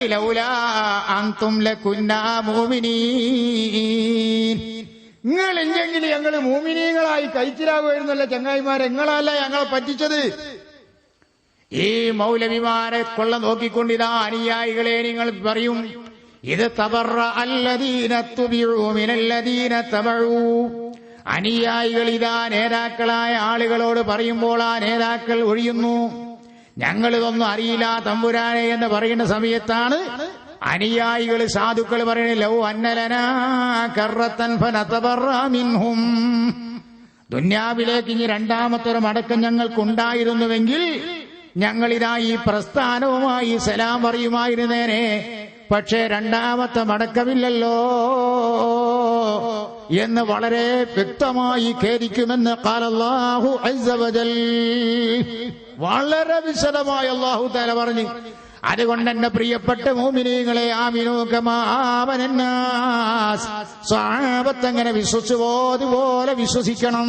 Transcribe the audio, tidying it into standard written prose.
ലൗലാ അൻതും ലകുന്നാ മുഅ്മിനീൻ. നിങ്ങളില്ലെങ്കിൽ ഞങ്ങൾ മുഅ്മിനീങ്ങളായി കഴിച്ചിലാകുമായിരുന്നല്ലോ ചങ്ങായിമാരെ. നിങ്ങളല്ല ഞങ്ങളെ പറ്റിച്ചത്. ഈ മൗലവിമാരെ കൊള്ള നോക്കിക്കൊണ്ടിതാ അനുയായികളെ നിങ്ങൾ പറയും, ഇത് തബറ അല്ലദീന തുബിഉ മിനല്ലദീന തബഉ. അനുയായികൾ ഇതാ നേതാക്കളായ ആളുകളോട് പറയുമ്പോൾ ആ നേതാക്കൾ ഒഴിയുന്നു. ഞങ്ങളിതൊന്നും അറിയില്ല തമ്പുരാനെ എന്ന് പറയുന്ന സമയത്താണ് അനുയായികൾ സാധുക്കൾ പറയുന്നത്, ലൗ അന്നലനാ കറത്തൻ ഫനതബറ മിൻഹും. ദുന്യാവിലേക്ക് ഇനി രണ്ടാമത്തൊരു മടക്കം ഞങ്ങൾക്കുണ്ടായിരുന്നുവെങ്കിൽ ഞങ്ങളിതാ ഈ പ്രസ്ഥാനവുമായി സലാം പറയുമായിരുന്നേനെ. പക്ഷേ രണ്ടാമത്തെ മടക്കമില്ലല്ലോ എന്ന് വളരെ വ്യക്തമായി ഖേദിക്കുമെന്ന് ഖാല അല്ലാഹു അസ്സ വജൽ. വളരെ വിശദമായി അല്ലാഹു തആല പറഞ്ഞു. അതുകൊണ്ട് എന്റെ പ്രിയപ്പെട്ട മുഅ്മിനീങ്ങളെ, ആമിനൂ കമാ ആമനന്നാസ്, സ്വഹാബത്ത് എങ്ങനെ വിശ്വസിച്ചുവോ അതുപോലെ വിശ്വസിക്കണം.